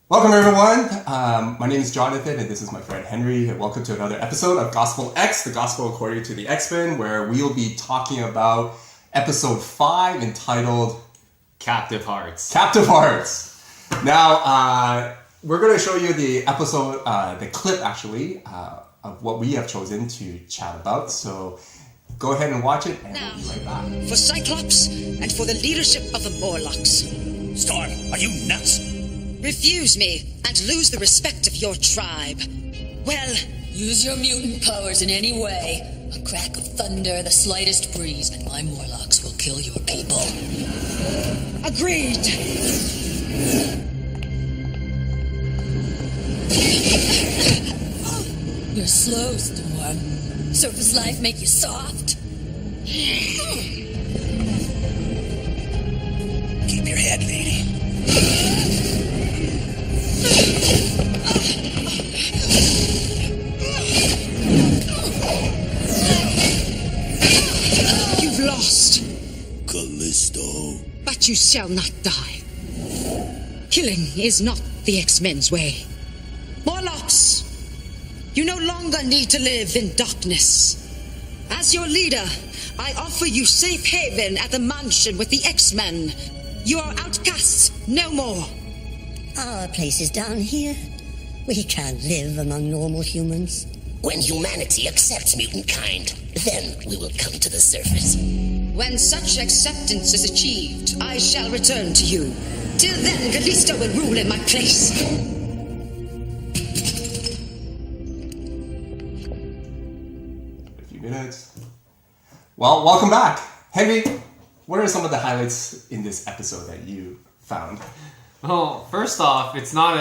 Welcome everyone. My name is Jonathan and this is my friend Henry. And welcome to another episode of GospelX, the Gospel according to the X-Men, where we'll be talking about episode 5 entitled Captive Hearts. Captive Hearts. Now, we're going to show you the episode, the clip actually, of what we have chosen to chat about. So go ahead and watch it and Now, we'll be right back. for Cyclops and for the leadership of the Morlocks. Storm, are you nuts? Refuse me and lose the respect of your tribe. Well, Use your mutant powers in any way. A crack of thunder, the slightest breeze, and my Morlocks will kill your people. agreed. You're slow, Storm. Surface life make you soft. Keep your head, lady. You've lost, Callisto. but you shall not die. Killing is not the X-Men's way. Morlocks, you no longer need to live in darkness. As your leader, I offer you safe haven at the mansion with the X-Men. You are outcasts no more. Our place is down here. We can't live among normal humans. When humanity accepts mutant kind, then we will come to the surface. When such acceptance is achieved, I shall return to you. Till then, Callisto will rule in my place. A few minutes. Well, welcome back. Henry, what are some of the highlights in this episode that you found? Well, first off, it's not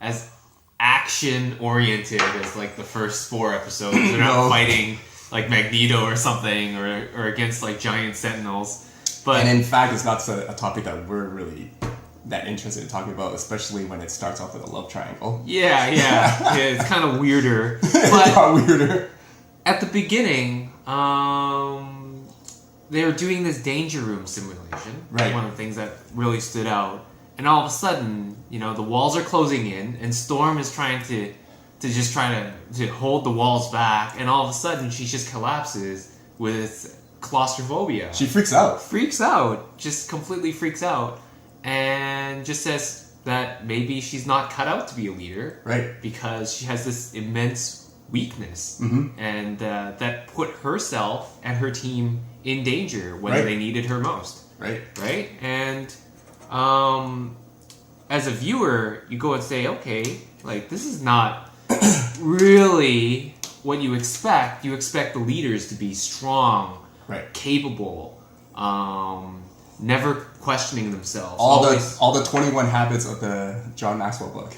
as action-oriented as like the first 4 episodes. They're not No. fighting like Magneto or something, or against like giant sentinels. But And in fact, it's not a topic that we're really that interested in talking about, especially when it starts off with a love triangle. yeah, it's kind of weirder. It But got weirder. at the beginning, they were doing this danger room simulation. Right. One of the things that really stood out. And all of a sudden, the walls are closing in, and Storm is trying to hold the walls back, and all of a sudden she just collapses with claustrophobia. She freaks out. freaks out, just completely freaks out, and just says that maybe she's not cut out to be a leader, Right. because she has this immense weakness, Mm-hmm. and that put herself and her team in danger when Right. they needed her most, Right. right? And as a viewer, you go and say, okay, like, this is not really what you expect. You expect the leaders to be strong, Right. capable, never questioning themselves, All always, the 21 habits of the John Maxwell book.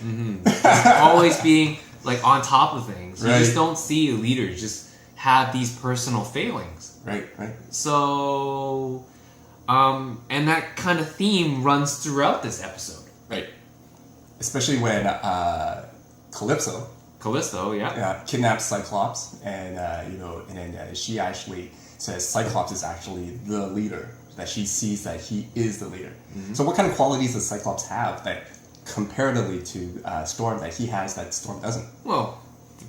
always being like on top of things. You Right. just don't see leaders just have these personal failings. Right. Right. So, and that kind of theme runs throughout this episode. Right. Especially when Calypso Callisto, yeah. kidnaps Cyclops, and then she actually says Cyclops is actually the leader. That she sees that he is the leader. Mm-hmm. So, what kind of qualities does Cyclops have that, comparatively to Storm, that he has that Storm doesn't? Well,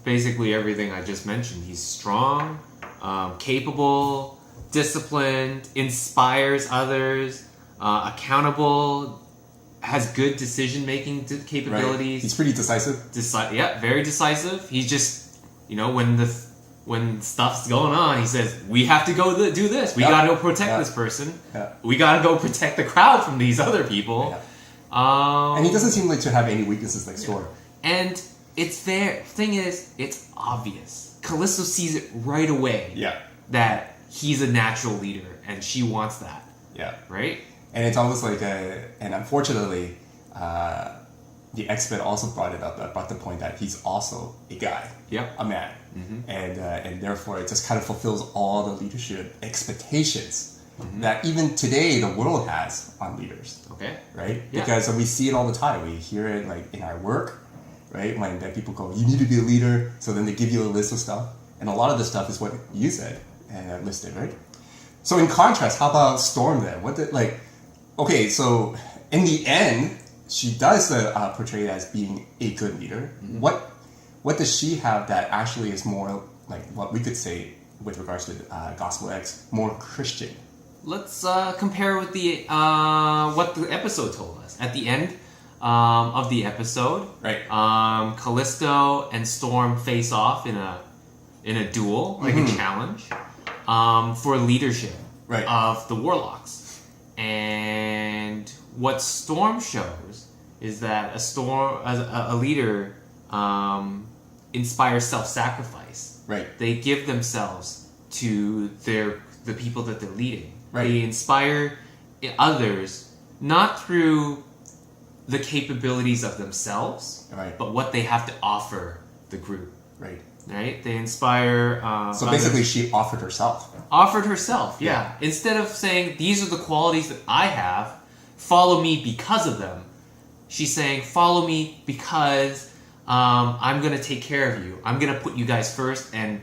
basically everything I just mentioned. He's strong, capable, disciplined, inspires others, accountable, has good decision-making capabilities. He's pretty decisive. Very decisive. He's just, when stuff's going on, he says, we have to go do this. We Yeah. gotta go protect Yeah. this person. Yeah. We gotta go protect the crowd from these other people. Yeah. And he doesn't seem like to have any weaknesses like Storm. And it's there. Thing is, it's obvious. Callisto sees it right away. Yeah. That he's a natural leader, and she wants that, Yeah. right? And it's almost like and unfortunately, the X-Men also brought the point that he's also a guy, Yep. a man, and therefore it just kind of fulfills all the leadership expectations that even today the world has on leaders, Okay. right? Yeah. Because we see it all the time. We hear it like in our work, right? When that people go, you need to be a leader, so then they give you a list of stuff, and a lot of the stuff is what you said and listed, right? So in contrast, how about Storm then? Okay, so in the end, she does portray as being a good leader. What does she have that actually is more like what we could say with regards to GospelX, more Christian? Let's compare with the what the episode told us. At the end of the episode, Right. Callisto and Storm face off in a duel, like a challenge, for leadership Right. of the Warlocks. And what Storm shows is that a leader inspires self-sacrifice. Right. They give themselves to the people that they're leading. Right. They inspire others not through the capabilities of themselves, Right. but what they have to offer the group. Right. Right? They inspire. So basically, she offered herself. Offered herself, yeah. Instead of saying, these are the qualities that I have, follow me because of them, she's saying, follow me because I'm going to take care of you. I'm going to put you guys first, and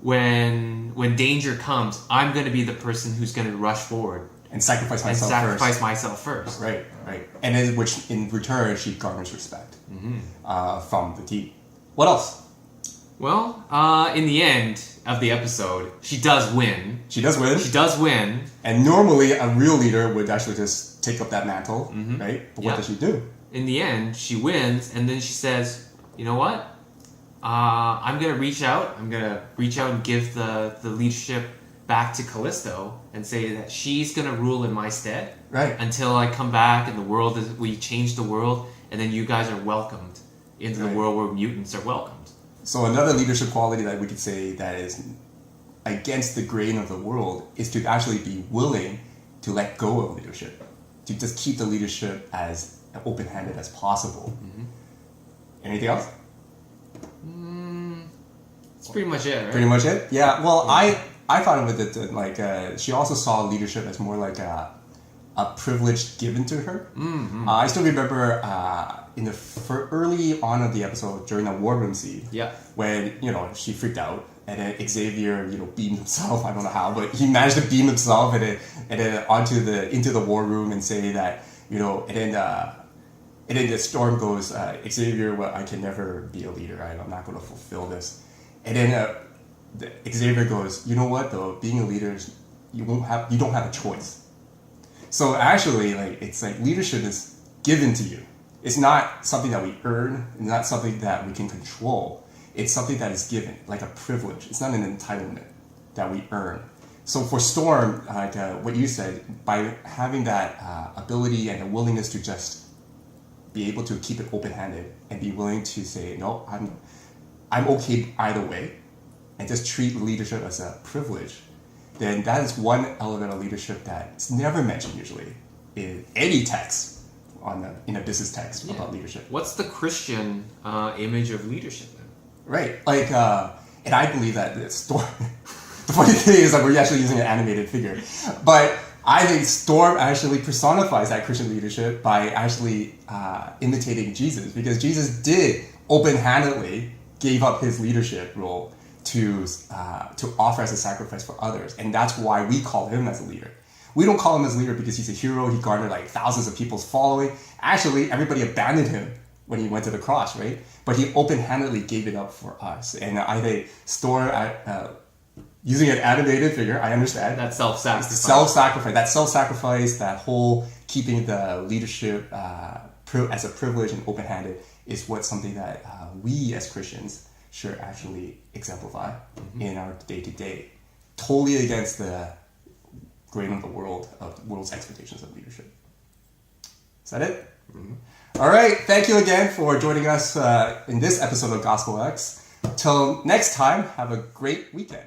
when danger comes, I'm going to be the person who's going to rush forward. And sacrifice myself myself first. Right, right. And then, which in return, she garners respect from the team. What else? Well, in the end of the episode, she does win. She does win. She does win. And normally, a real leader would actually just take up that mantle, right? But what does she do? In the end, she wins, and then she says, you know what? I'm going to reach out. I'm going to reach out and give the leadership back to Callisto and say that she's going to rule in my stead. Right. Until I come back and we change the world, and then you guys are welcomed into the world where mutants are welcomed. So another leadership quality that we could say that is against the grain of the world is to actually be willing to let go of leadership, to just keep the leadership as open-handed as possible. Anything else? That's pretty much it, right? Pretty much it? Yeah, well, I found with it that, like, she also saw leadership as more like a privilege given to her. I still remember in the early on of the episode during the war room scene, when she freaked out and then Xavier beamed himself. I don't know how, but he managed to beam himself and then into the war room and say that and then the Storm goes, Xavier, well, I can never be a leader. I'm not going to fulfill this. And then Xavier goes, you know what though, being a leader is, you don't have a choice. So actually, like, it's like leadership is given to you. It's not something that we earn. It's not something that we can control. It's something that is given, like a privilege. It's not an entitlement that we earn. So for Storm, like what you said, by having that ability and the willingness to just be able to keep it open-handed and be willing to say, no, I'm okay either way, and just treat leadership as a privilege, then that is one element of leadership that's never mentioned usually in any text in a business text about leadership. What's the Christian image of leadership then? Right, like, and I believe that the Storm. The funny thing is that we're actually using an animated figure, but I think Storm actually personifies that Christian leadership by actually imitating Jesus, because Jesus did open-handedly gave up his leadership role to offer as a sacrifice for others, and that's why we call him as a leader. We don't call him as a leader because he's a hero. He garnered like thousands of people's following. Actually, everybody abandoned him when he went to the cross, right? But he open-handedly gave it up for us, and I think Storm, using an animated figure, I understand that self-sacrifice. That self-sacrifice, that whole keeping the leadership as a privilege and open-handed is something that we as Christians should actually exemplify in our day-to-day, totally against the grain of the world's expectations of leadership. Is that it? All right. Thank you again for joining us in this episode of GospelX. Till next time, have a great weekend.